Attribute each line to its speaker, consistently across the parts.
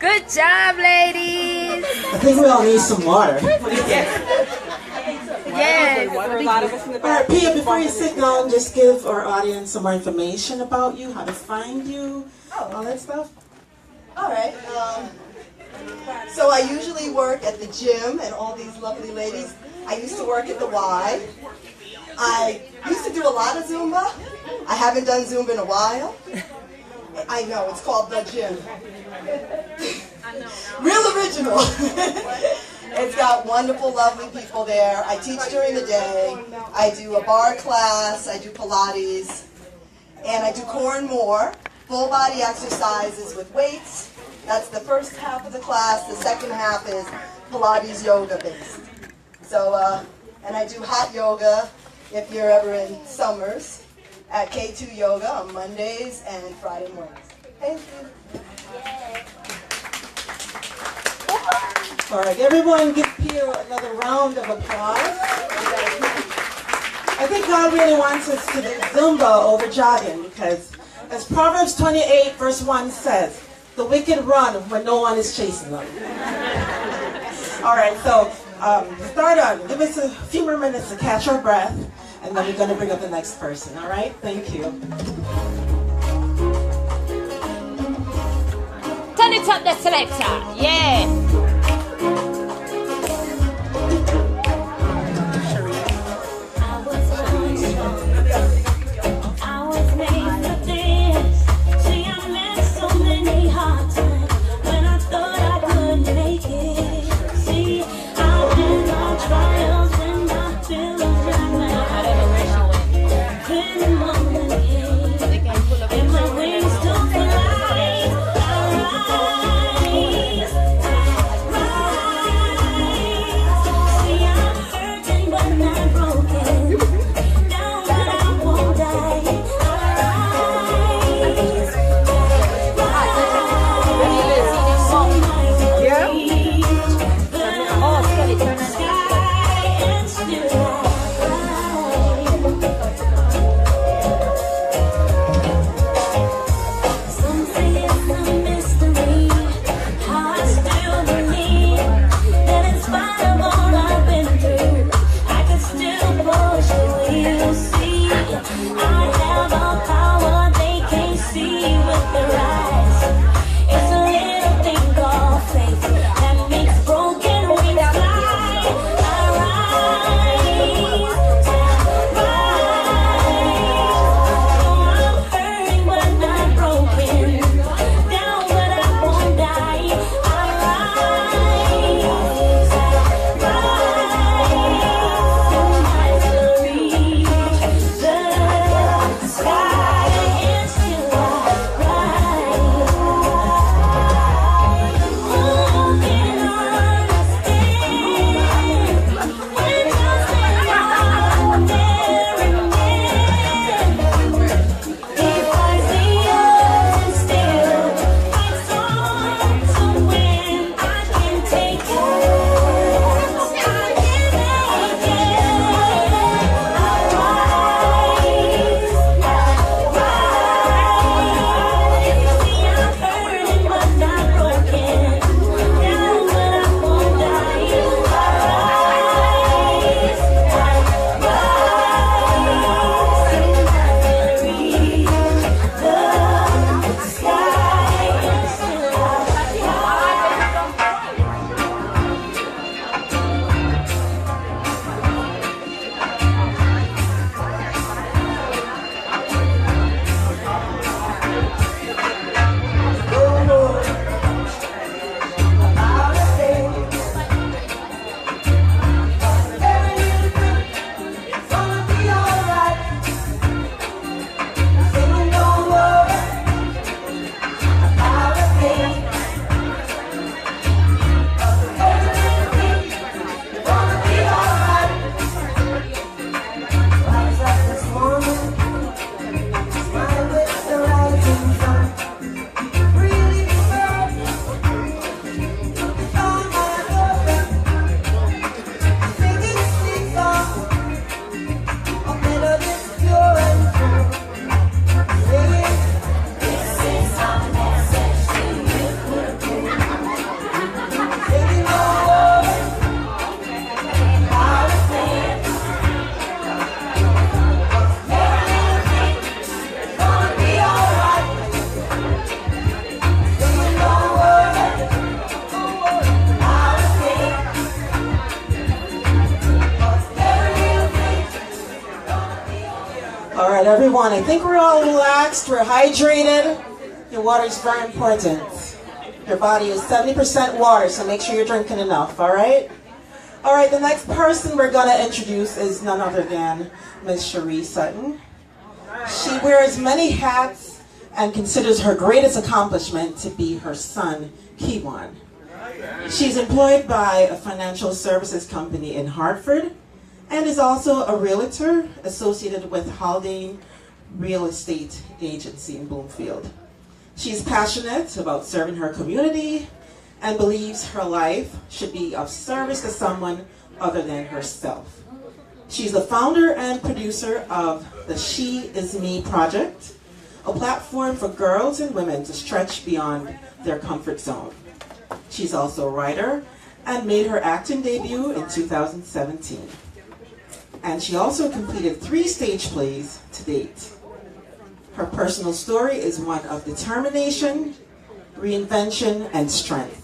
Speaker 1: Good job, ladies.
Speaker 2: I think we all need some water. What do you think?
Speaker 1: Yes.
Speaker 3: All
Speaker 2: Alright, Pia, before you sit down, just give our audience some more information about you, how to find you, all that stuff.
Speaker 4: All right. So I usually work at the gym, and all these lovely ladies. I used to work at the Y. I used to do a lot of Zumba. I haven't done Zumba in a while. I know, it's called the gym. Real original. It's got wonderful, lovely people there. I teach during the day. I do a bar class. I do Pilates. And I do core and more. Full body exercises with weights. That's the first half of the class. The second half is Pilates yoga based. So, and I do hot yoga if you're ever in Summers at K2 Yoga on Mondays and Friday mornings. Thank you.
Speaker 2: All right, everyone give Pia another round of applause. I think God really wants us to do Zumba over jogging because as Proverbs 28 verse 1 says, the wicked run when no one is chasing them. All right, so start on. Give us a few more minutes to catch our breath, and then we're going to bring up the next person. All right, thank you.
Speaker 1: Turn it up, the selector. Yeah.
Speaker 2: everyone. I think we're all relaxed, we're hydrated. Your water is very important. Your body is 70% water, so make sure you're drinking enough, all right? All right, the next person we're going to introduce is none other than Ms. Cherie Sutton. She wears many hats and considers her greatest accomplishment to be her son, Kiwan. She's employed by a financial services company in Hartford and is also a realtor associated with Haldane Real Estate Agency in Bloomfield. She's passionate about serving her community and believes her life should be of service to someone other than herself. She's the founder and producer of the She Is Me Project, a platform for girls and women to stretch beyond their comfort zone. She's also a writer and made her acting debut in 2017. And she also completed 3 stage plays to date. Her personal story is one of determination, reinvention, and strength.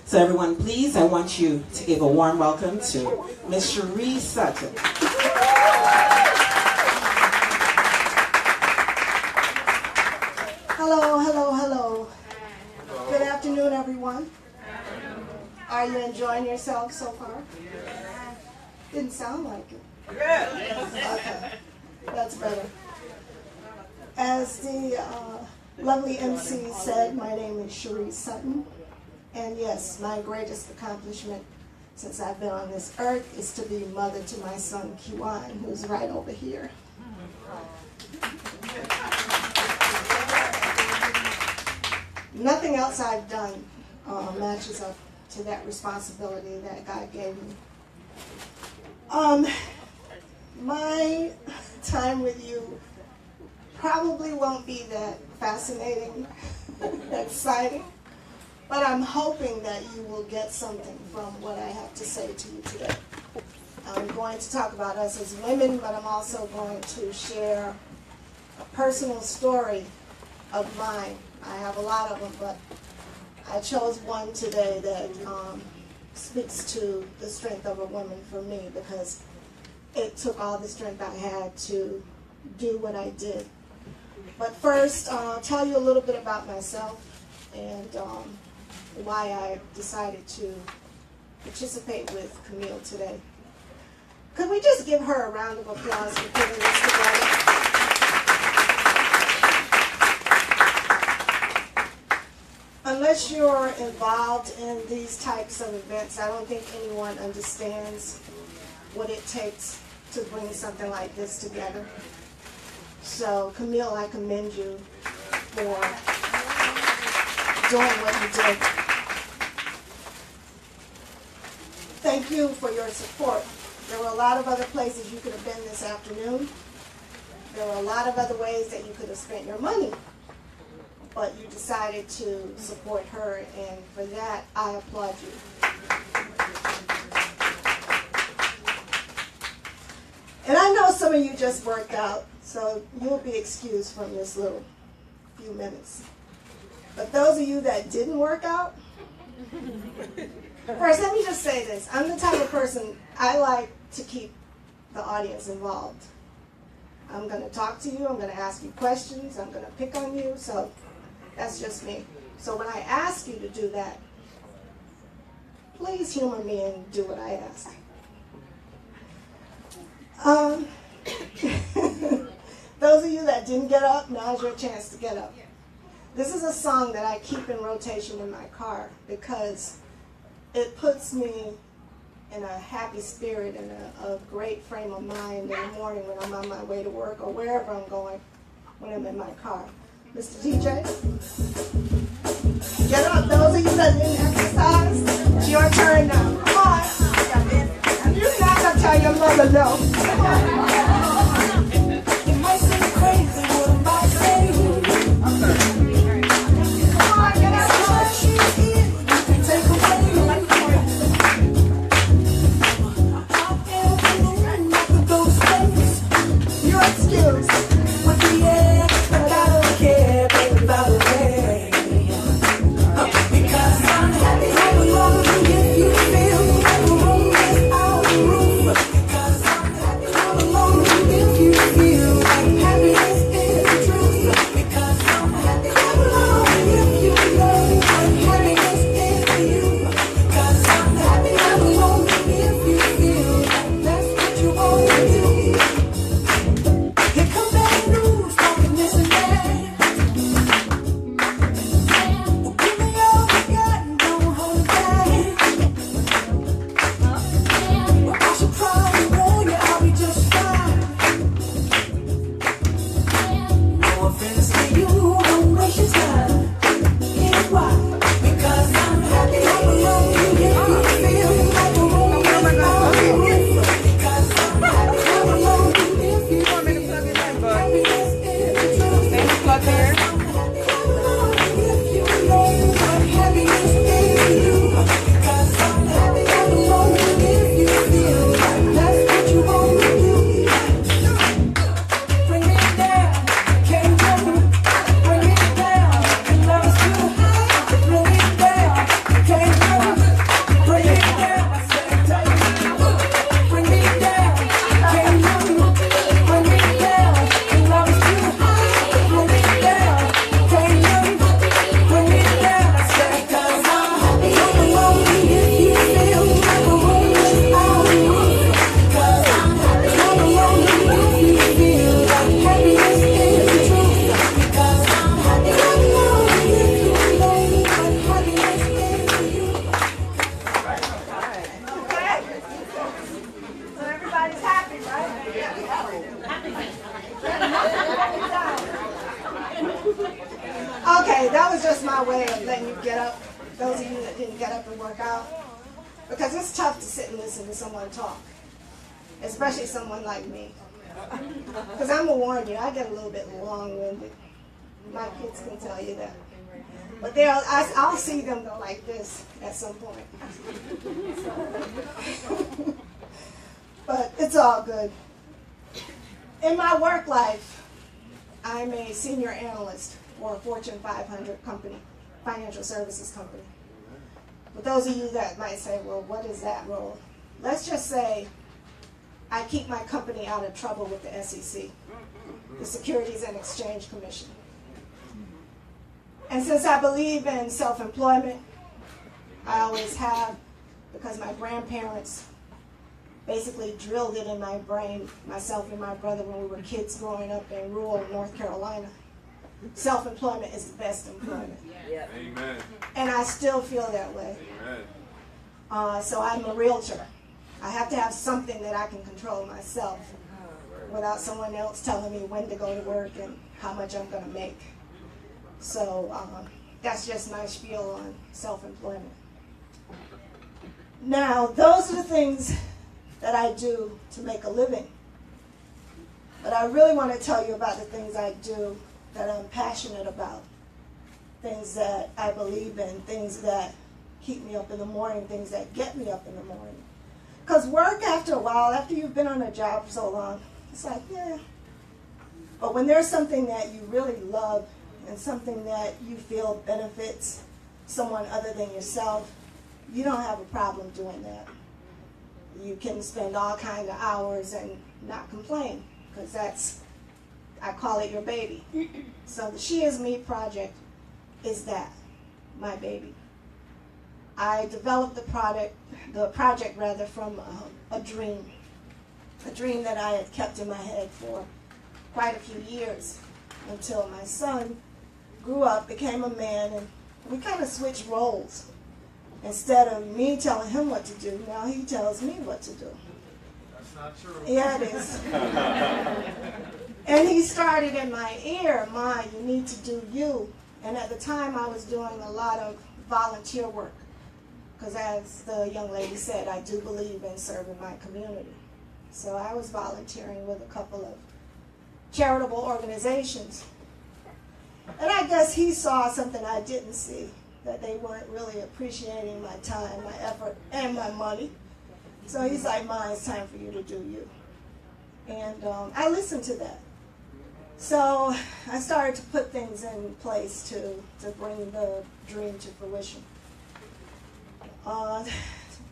Speaker 2: So everyone, please, I want you to give a warm welcome to Ms. Cherie Sutton.
Speaker 4: Hello, hello, hello. Good afternoon, everyone. Are you enjoying yourself so far? Didn't sound like it. Okay, that's better. As the lovely MC said, my name is Cherie Sutton. And yes, my greatest accomplishment since I've been on this earth is to be mother to my son, Kiwan, who's right over here. Nothing else I've done matches up to that responsibility that God gave me. My time with you probably won't be that fascinating, exciting, but I'm hoping that you will get something from what I have to say to you today. I'm going to talk about us as women, but I'm also going to share a personal story of mine. I have a lot of them, but I chose one today that speaks to the strength of a woman for me, because it took all the strength I had to do what I did. But first, I'll tell you a little bit about myself and why I decided to participate with Camille today. Could we just give her a round of applause for putting this together? Unless you're involved in these types of events, I don't think anyone understands what it takes to bring something like this together. So, Camille, I commend you for doing what you did. Thank you for your support. There were a lot of other places you could have been this afternoon. There were a lot of other ways that you could have spent your money. But you decided to support her, and for that, I applaud you. And I know some of you just worked out, so you'll be excused from this little few minutes. But those of you that didn't work out, first, let me just say this. I'm the type of person, I like to keep the audience involved. I'm going to talk to you, I'm going to ask you questions, I'm going to pick on you, so that's just me. So when I ask you to do that, please humor me and do what I ask. Those of you that didn't get up, now's your chance to get up. This is a song that I keep in rotation in my car because it puts me in a happy spirit and a great frame of mind in the morning when I'm on my way to work or wherever I'm going when I'm in my car. Mr. DJ, get up. Those of you that didn't exercise, it's your turn now. Come on. You're not going to tell your mother no. It might seem crazy what I'm about to say. Come on, get up. You can take away. You're excused. With the air, but I don't care, baby, by the way. Because I'm happy how long if you feel like the room is out of the roof. Because I'm happy how long
Speaker 3: and get up and work out. Because it's tough to sit and listen to someone talk, especially someone like me. Because I'm going to warn you, I get a little bit long-winded. My kids can tell you that. But I'll see them go like this at some point. But it's all good. In my work life, I'm a senior analyst for a Fortune 500 company, financial services company. For those of you that might say, well, what is that role? Let's just say I keep my company out of trouble with the SEC, the Securities and Exchange Commission. And since I believe in self-employment, I always have, because my grandparents basically drilled it in my brain, myself and my brother, when we were kids growing up in rural North Carolina. Self-employment is the best employment.
Speaker 5: Yep. Amen.
Speaker 3: And I still feel that way.
Speaker 5: Amen.
Speaker 3: So I'm a realtor. I have to have something that I can control myself without someone else telling me when to go to work and how much I'm going to make. So that's just my spiel on self-employment. Now, those are the things that I do to make a living. But I really want to tell you about the things I do that I'm passionate about, things that I believe in, things that keep me up in the morning, things that get me up in the morning. Because work, after a while, after you've been on a job for so long, it's like, yeah. But when there's something that you really love and something that you feel benefits someone other than yourself, you don't have a problem doing that. You can spend all kinds of hours and not complain, because that's, I call it your baby. So the She Is Me project is that, my baby. I developed the project from a dream that I had kept in my head for quite a few years, until my son grew up, became a man, and we kind of switched roles. Instead of me telling him what to do, now he tells me what to do.
Speaker 5: That's not true.
Speaker 3: Yeah, it is. And he started in my ear, Ma, you need to do you. And at the time, I was doing a lot of volunteer work. Because as the young lady said, I do believe in serving my community. So I was volunteering with a couple of charitable organizations. And I guess he saw something I didn't see, that they weren't really appreciating my time, my effort, and my money. So he's like, Ma, it's time for you to do you. And I listened to that. So I started to put things in place to bring the dream to fruition.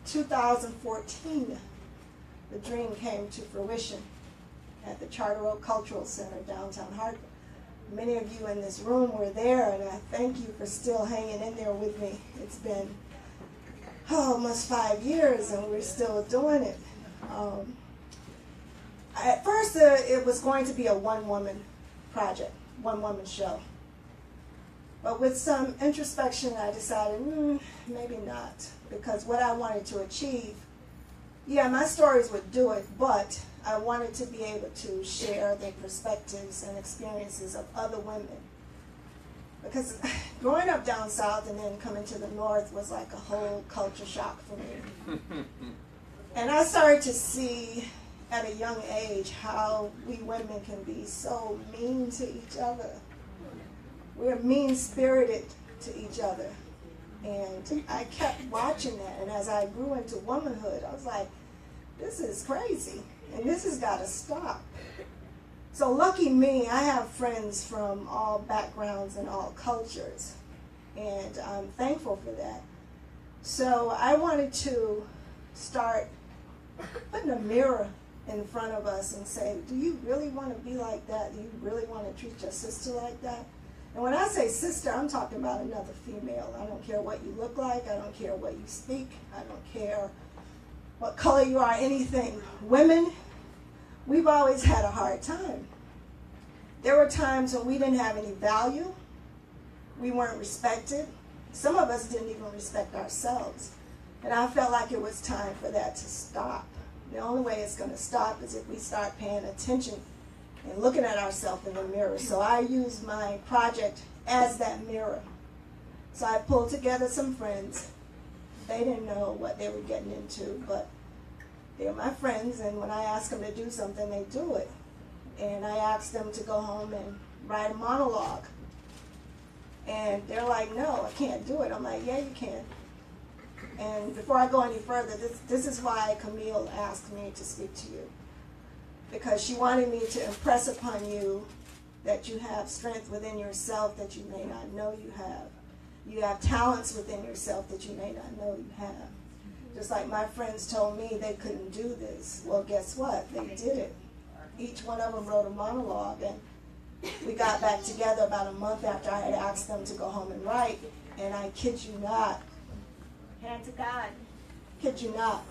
Speaker 3: 2014, the dream came to fruition at the Charter Oak Cultural Center, downtown Hartford. Many of you in this room were there, and I thank you for still hanging in there with me. It's been almost 5 years, and we're still doing it. At first, it was going to be a one-woman project, one-woman show. But with some introspection, I decided, maybe not, because what I wanted to achieve, yeah, my stories would do it, but I wanted to be able to share the perspectives and experiences of other women. Because growing up down south and then coming to the north was like a whole culture shock for me. And I started to see at a young age how we women can be so mean to each other. We're mean-spirited to each other. And I kept watching that, and as I grew into womanhood, I was like, this is crazy, and this has got to stop. So lucky me, I have friends from all backgrounds and all cultures, and I'm thankful for that. So I wanted to start putting a mirror in front of us and say, do you really want to be like that? Do you really want to treat your sister like that? And when I say sister, I'm talking about another female. I don't care what you look like. I don't care what you speak. I don't care what color you are, anything. Women, we've always had a hard time. There were times when we didn't have any value. We weren't respected. Some of us didn't even respect ourselves. And I felt like it was time for that to stop. The only way it's going to stop is if we start paying attention and looking at ourselves in the mirror. So I used my project as that mirror. So I pulled together some friends, they didn't know what they were getting into, but they're my friends, and when I ask them to do something, they do it. And I asked them to go home and write a monologue. And they're like, no, I can't do it. I'm like, yeah, you can. And before I go any further, this is why Camille asked me to speak to you. Because she wanted me to impress upon you that you have strength within yourself that you may not know you have. You have talents within yourself that you may not know you have. Just like my friends told me they couldn't do this. Well, guess what? They did it. Each one of them wrote a monologue, and we got back together about a month after I had asked them to go home and write, and I kid you not, hand to God, kid you not,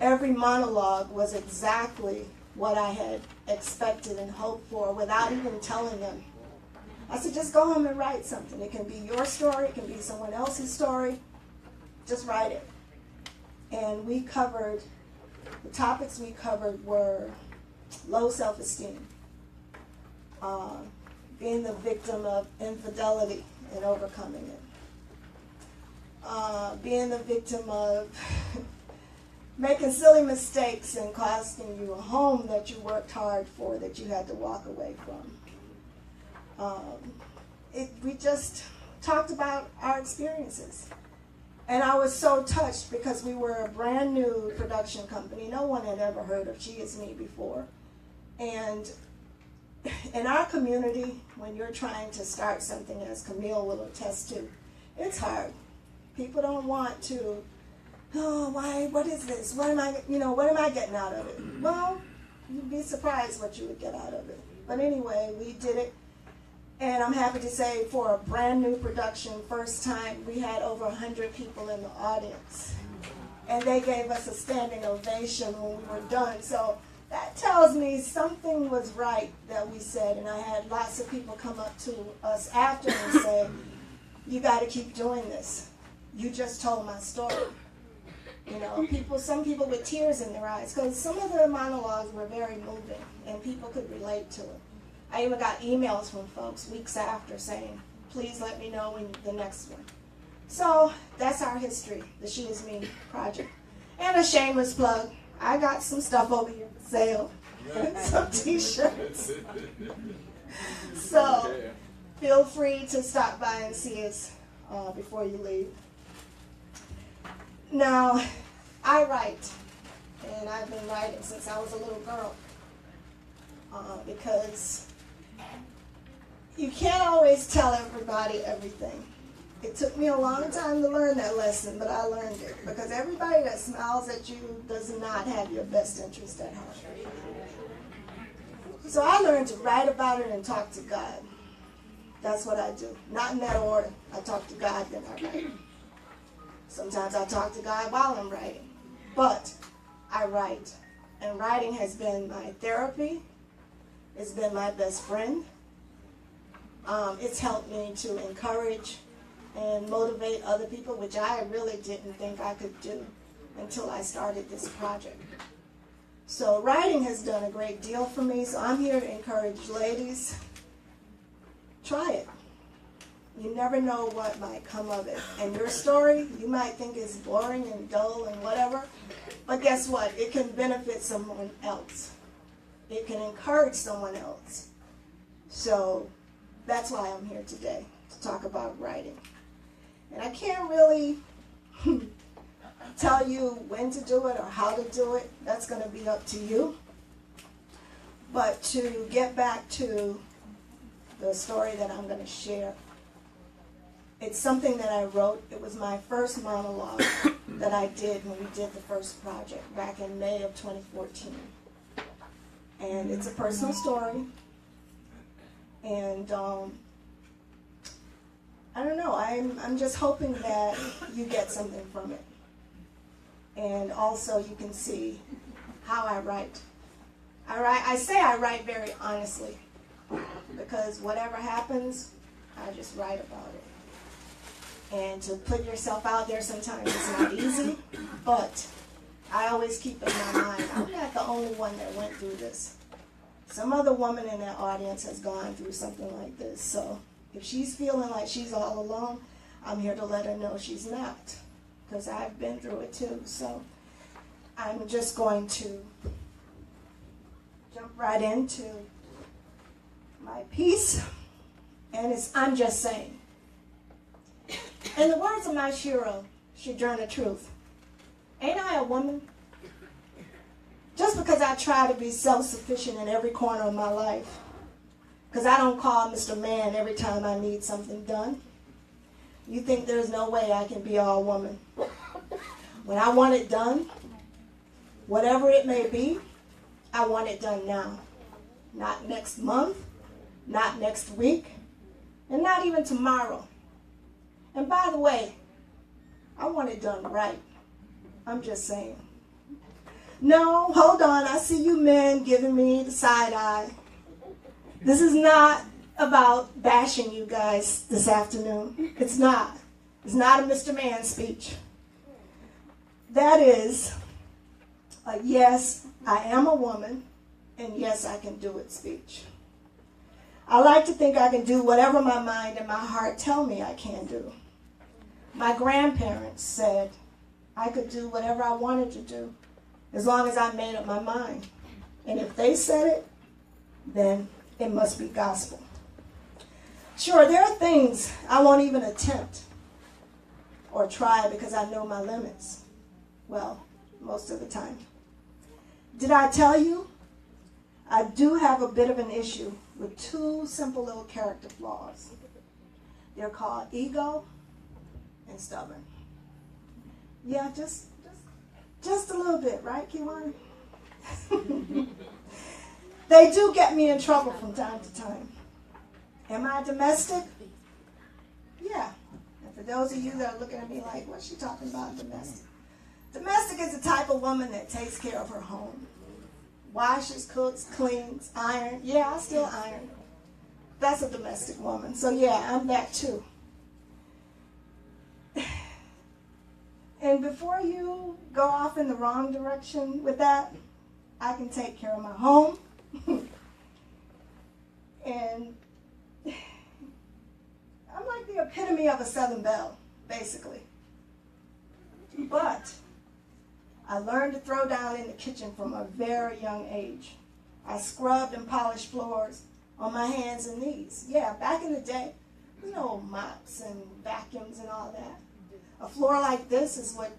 Speaker 3: every monologue was exactly what I had expected and hoped for without even telling them. I said, just go home and write something. It can be your story, it can be someone else's story, just write it. And we covered, the topics we covered were low self-esteem, being the victim of infidelity and overcoming it, being the victim of making silly mistakes and costing you a home that you worked hard for that you had to walk away from. We just talked about our experiences. And I was so touched because we were a brand new production company. No one had ever heard of She Is Me before. And in our community, when you're trying to start something, as Camille will attest to, it's hard. People don't want to, oh, why, what is this? What am I getting out of it? Well, you'd be surprised what you would get out of it. But anyway, we did it. And I'm happy to say for a brand new production, first time, we had over 100 people in the audience. And they gave us a standing ovation when we were done. So that tells me something was right that we said. And I had lots of people come up to us after and say, you got to keep doing this. You just told my story. You know, some people with tears in their eyes, because some of the monologues were very moving and people could relate to it. I even got emails from folks weeks after saying, please let me know when the next one. So that's our history, the She Is Me project. And a shameless plug, I got some stuff over here for sale, some t-shirts. So feel free to stop by and see us before you leave. Now, I write, and I've been writing since I was a little girl, because you can't always tell everybody everything. It took me a long time to learn that lesson, but I learned it. Because everybody that smiles at you does not have your best interest at heart. So I learned to write about it and talk to God. That's what I do. Not in that order. I talk to God, then I write. Sometimes I talk to God while I'm writing. But I write. And writing has been my therapy. It's been my best friend. It's helped me to encourage and motivate other people, which I really didn't think I could do until I started this project. So writing has done a great deal for me, so I'm here to encourage ladies. Try it. You never know what might come of it. And your story, you might think is boring and dull and whatever, but guess what? It can benefit someone else. It can encourage someone else. So that's why I'm here today, to talk about writing. And I can't really tell you when to do it or how to do it. That's going to be up to you. But to get back to the story that I'm going to share, it's something that I wrote. It was my first monologue that I did when we did the first project back in May of 2014. And it's a personal story. And I don't know, I'm just hoping that you get something from it. And also you can see how I write. I say I write very honestly, because whatever happens, I just write about it. And to put yourself out there sometimes is not easy, but I always keep in my mind, I'm not the only one that went through this. Some other woman in that audience has gone through something like this. So if she's feeling like she's all alone, I'm here to let her know she's not. because I've been through it too. So I'm just going to jump right into my piece, and I'm just saying. In the words of my hero, Sojourner Truth, ain't I a woman? Just because I try to be self-sufficient in every corner of my life, because I don't call Mr. Man every time I need something done, you think there's no way I can be all woman. When I want it done, whatever it may be, I want it done now. Not next month, not next week, and not even tomorrow. And by the way, I want it done right. I'm just saying. No, hold on. I see you men giving me the side eye. This is not about bashing you guys this afternoon. It's not. It's not a Mr. Man speech. That is a yes, I am a woman, and yes, I can do it speech. I like to think I can do whatever my mind and my heart tell me I can do. My grandparents said I could do whatever I wanted to do as long as I made up my mind. And if they said it, then it must be gospel. Sure, there are things I won't even attempt or try because I know my limits. Well, most of the time. Did I tell you? I do have a bit of an issue with two simple little character flaws. They're called ego and stubborn. Yeah, just a little bit, right, Kiwan? They do get me in trouble from time to time. Am I domestic? Yeah. And for those of you that are looking at me like, what's she talking about, domestic? Domestic is the type of woman that takes care of her home. Washes, cooks, cleans, iron. Yeah, I still iron. That's a domestic woman. So yeah, I'm that too. And before you go off in the wrong direction with that, I can take care of my home. And I'm like the epitome of a Southern belle, basically. But I learned to throw down in the kitchen from a very young age. I scrubbed and polished floors on my hands and knees. Yeah, back in the day, there's no mops and vacuums and all that. A floor like this is what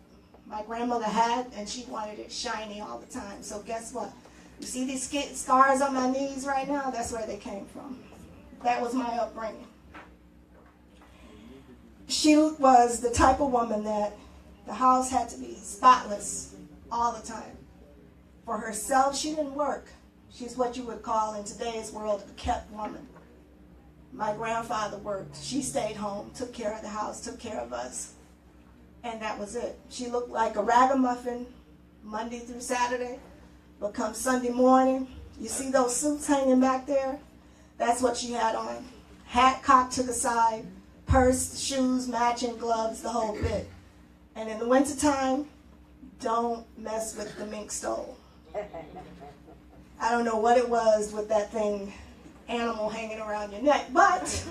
Speaker 3: my grandmother had, and she wanted it shiny all the time. So guess what? You see these scars on my knees right now? That's where they came from. That was my upbringing. She was the type of woman that the house had to be spotless all the time. For herself, she didn't work. She's what you would call in today's world a kept woman. My grandfather worked. She stayed home, took care of the house, took care of us. And that was it. She looked like a ragamuffin Monday through Saturday. But come Sunday morning, you see those suits hanging back there? That's what she had on. Hat cocked to the side, purse, shoes, matching gloves, the whole bit. And in the wintertime, don't mess with the mink stole. I don't know what it was with that thing, animal hanging around your neck, but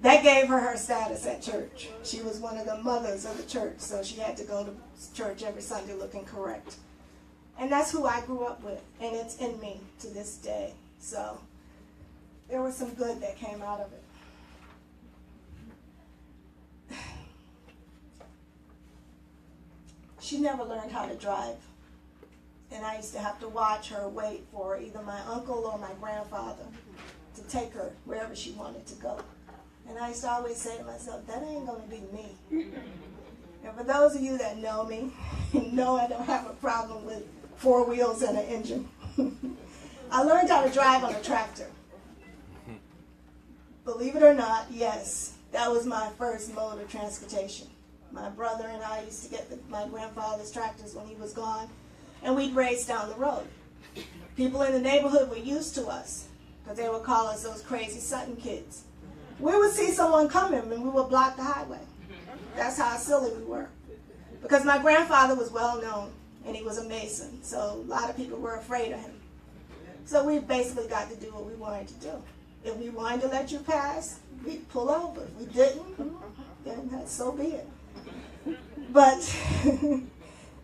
Speaker 3: that gave her status at church. She was one of the mothers of the church, so she had to go to church every Sunday looking correct. And that's who I grew up with, and it's in me to this day. So there was some good that came out of it. She never learned how to drive. And I used to have to watch her wait for either my uncle or my grandfather to take her wherever she wanted to go. And I used to always say to myself, that ain't going to be me. And for those of you that know me, know I don't have a problem with 4 wheels and an engine. I learned how to drive on a tractor. Believe it or not, yes, that was my first mode of transportation. My brother and I used to get my grandfather's tractors when he was gone, and we'd race down the road. People in the neighborhood were used to us, because they would call us those crazy Sutton kids. We would see someone coming, and we would block the highway. That's how silly we were. Because my grandfather was well known, and he was a Mason, so a lot of people were afraid of him. So we basically got to do what we wanted to do. If we wanted to let you pass, we'd pull over. If we didn't, then so be it. But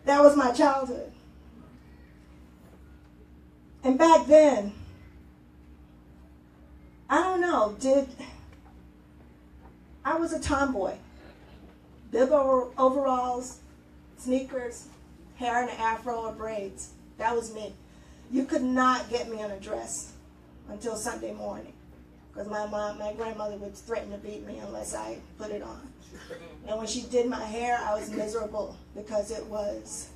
Speaker 3: that was my childhood. And back then, I don't know, I was a tomboy. Bib overalls, sneakers, hair in an afro or braids. That was me. You could not get me in a dress until Sunday morning, because my grandmother would threaten to beat me unless I put it on. And when she did my hair, I was miserable because it was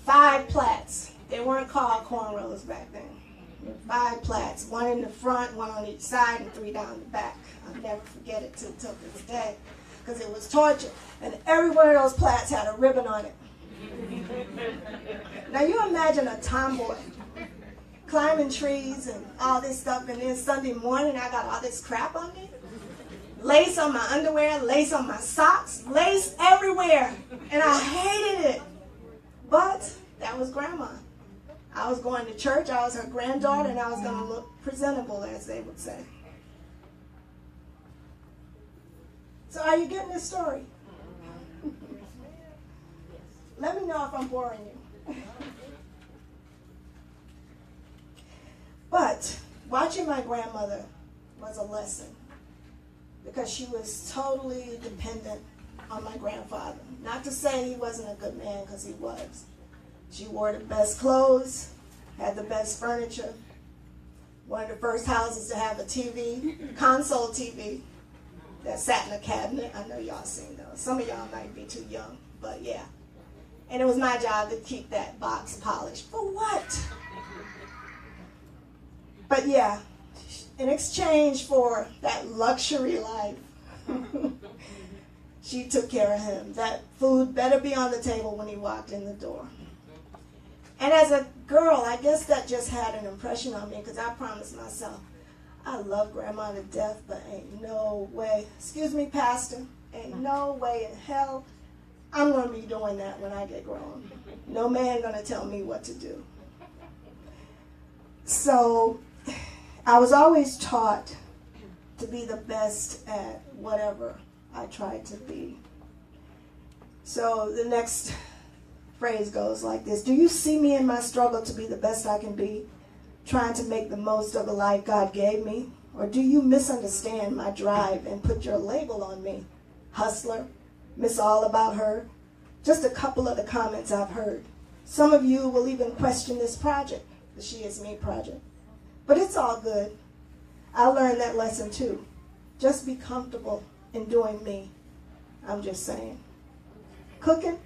Speaker 3: 5 plaits. They weren't called cornrows back then. 5 plaits, 1 in the front, 1 on each side, and 3 down the back. I'll never forget it till this day, because it was torture. And every one of those plaits had a ribbon on it. Now you imagine a tomboy climbing trees and all this stuff, and then Sunday morning I got all this crap on me. Lace on my underwear, lace on my socks, lace everywhere. And I hated it. But that was Grandma. I was going to church, I was her granddaughter, and I was going to look presentable, as they would say. So are you getting this story? Let me know if I'm boring you. But watching my grandmother was a lesson, because she was totally dependent on my grandfather. Not to say he wasn't a good man, because he was. She wore the best clothes, had the best furniture, one of the first houses to have a TV, console TV, that sat in a cabinet. I know y'all seen those. Some of y'all might be too young, but yeah. And it was my job to keep that box polished. For what? But yeah, in exchange for that luxury life, she took care of him. That food better be on the table when he walked in the door. And as a girl, I guess that just had an impression on me, because I promised myself, I love Grandma to death, but ain't no way, excuse me, Pastor, ain't no way in hell I'm going to be doing that when I get grown. No man going to tell me what to do. So I was always taught to be the best at whatever I tried to be. So the next phrase goes like this: do you see me in my struggle to be the best I can be, trying to make the most of the life God gave me? Or do you misunderstand my drive and put your label on me? Hustler, Miss All About Her. Just a couple of the comments I've heard. Some of you will even question this project, the She Is Me project. But it's all good. I learned that lesson too. Just be comfortable in doing me. I'm just saying. Cooking,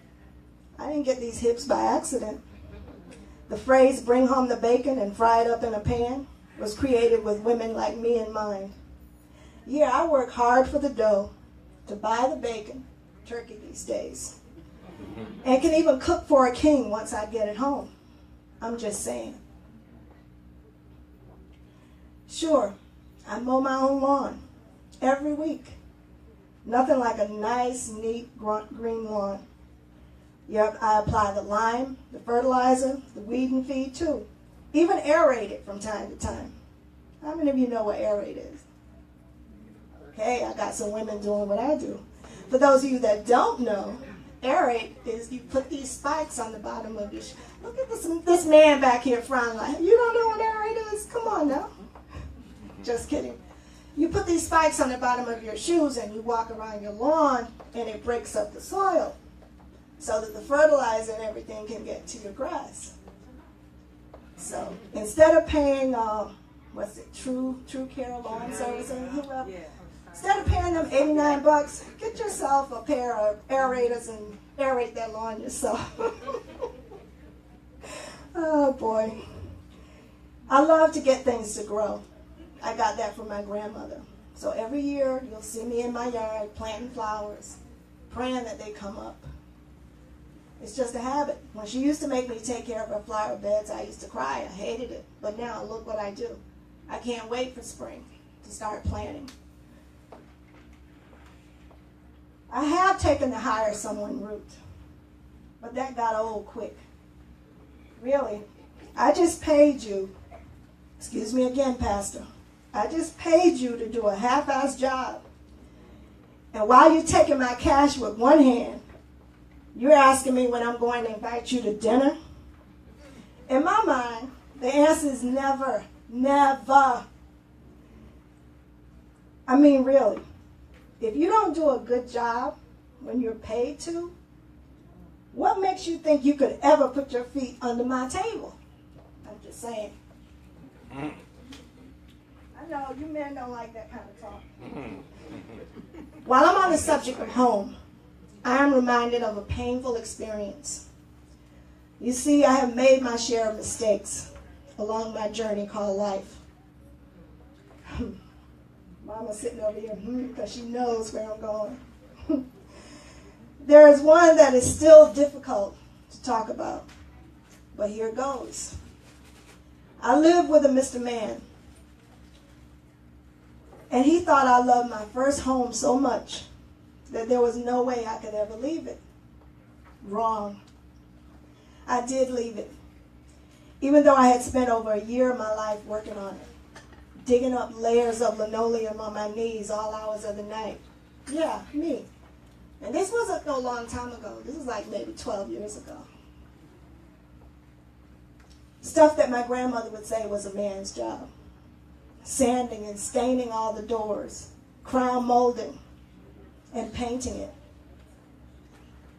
Speaker 3: I didn't get these hips by accident. The phrase, bring home the bacon and fry it up in a pan, was created with women like me in mind. Yeah, I work hard for the dough to buy the bacon, turkey these days, and can even cook for a king once I get it home. I'm just saying. Sure, I mow my own lawn every week. Nothing like a nice, neat, green lawn. Yep, I apply the lime, the fertilizer, the weed and feed too. Even aerate it from time to time. How many of you know what aerate is? Okay, I got some women doing what I do. For those of you that don't know, aerate is you put these spikes on the bottom of your shoe. Look at this man back here frowning like, you don't know what aerate is? Come on now. Just kidding. You put these spikes on the bottom of your shoes and you walk around your lawn and it breaks up the soil so that the fertilizer and everything can get to your grass. So instead of paying, True Care Lawn Services, whoever, instead of paying them $89, get yourself a pair of aerators and aerate that lawn yourself. Oh boy. I love to get things to grow. I got that from my grandmother. So every year you'll see me in my yard planting flowers, praying that they come up. It's just a habit. When she used to make me take care of her flower beds, I used to cry. I hated it. But now look what I do. I can't wait for spring to start planting. I have taken to hire someone route, but that got old quick. Really, I just paid you, excuse me again, Pastor, I just paid you to do a half-assed job. And while you're taking my cash with one hand You're asking me when I'm going to invite you to dinner? In my mind, the answer is never, never. I mean, really, if you don't do a good job when you're paid to, what makes you think you could ever put your feet under my table? I'm just saying. I know you men don't like that kind of talk. While I'm on the subject of home, I am reminded of a painful experience. You see, I have made my share of mistakes along my journey called life. Mama's sitting over here because she knows where I'm going. There is one that is still difficult to talk about, but here goes. I lived with a Mr. Man, and he thought I loved my first home so much that there was no way I could ever leave it. Wrong. I did leave it, even though I had spent over a year of my life working on it, digging up layers of linoleum on my knees all hours of the night. Yeah, me. And this wasn't no long time ago. This was like maybe 12 years ago. Stuff that my grandmother would say was a man's job. Sanding and staining all the doors, crown molding, and painting it.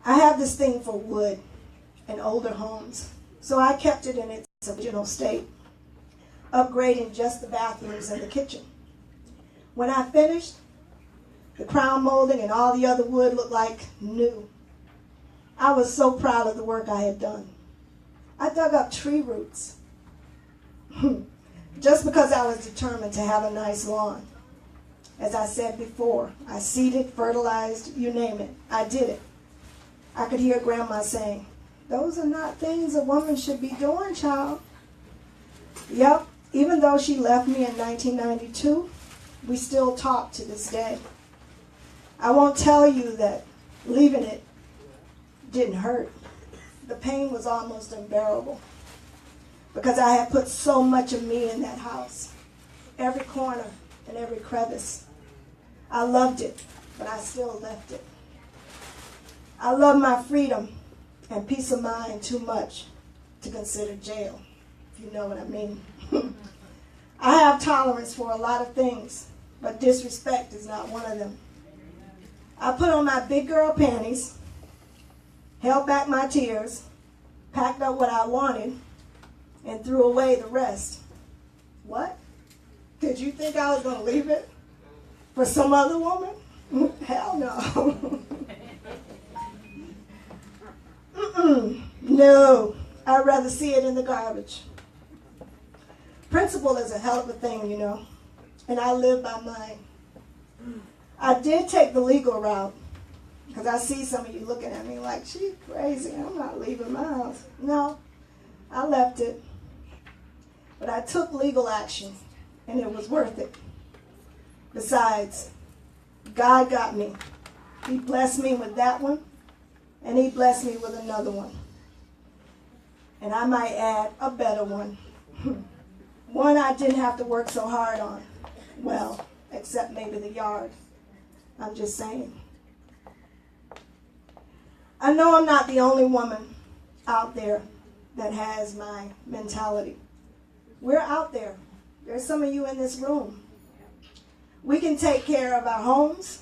Speaker 3: I have this thing for wood and older homes, so I kept it in its original state, upgrading just the bathrooms and the kitchen. When I finished, the crown molding and all the other wood looked like new. I was so proud of the work I had done. I dug up tree roots just because I was determined to have a nice lawn. As I said before, I seeded, fertilized, you name it. I did it. I could hear Grandma saying, "Those are not things a woman should be doing, child." Yep, even though she left me in 1992, we still talk to this day. I won't tell you that leaving it didn't hurt. The pain was almost unbearable because I had put so much of me in that house, every corner and every crevice. I loved it, but I still left it. I love my freedom and peace of mind too much to consider jail, if you know what I mean. I have tolerance for a lot of things, but disrespect is not one of them. I put on my big girl panties, held back my tears, packed up what I wanted, and threw away the rest. What? Did you think I was going to leave it for some other woman? Hell no. No, I'd rather see it in the garbage. Principle is a hell of a thing, you know, and I live by mine. I did take the legal route because I see some of you looking at me like, she's crazy. I'm not leaving my house. No, I left it. But I took legal action, and it was worth it. Besides, God got me. He blessed me with that one, and he blessed me with another one. And I might add a better one. One I didn't have to work so hard on. Well, except maybe the yard. I'm just saying. I know I'm not the only woman out there that has my mentality. We're out there. There's some of you in this room. We can take care of our homes,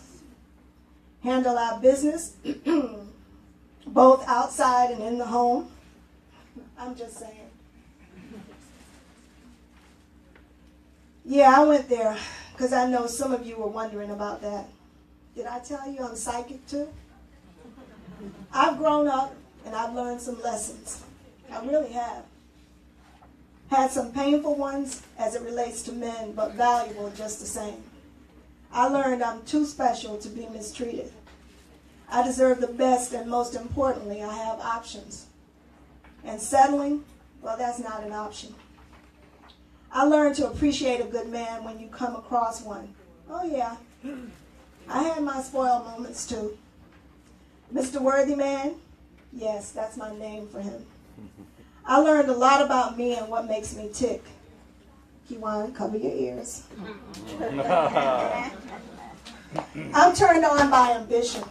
Speaker 3: handle our business, both outside and in the home. I'm just saying. Yeah, I went there because I know some of you were wondering about that. Did I tell you I'm psychic too? I've grown up and I've learned some lessons. I really have. Had some painful ones as it relates to men, but valuable just the same. I learned I'm too special to be mistreated. I deserve the best, and most importantly, I have options. And settling, well, that's not an option. I learned to appreciate a good man when you come across one. Oh yeah, I had my spoiled moments too. Mr. Worthy Man, yes, that's my name for him. I learned a lot about me and what makes me tick. Kiwan, cover your ears. I'm turned on by ambition.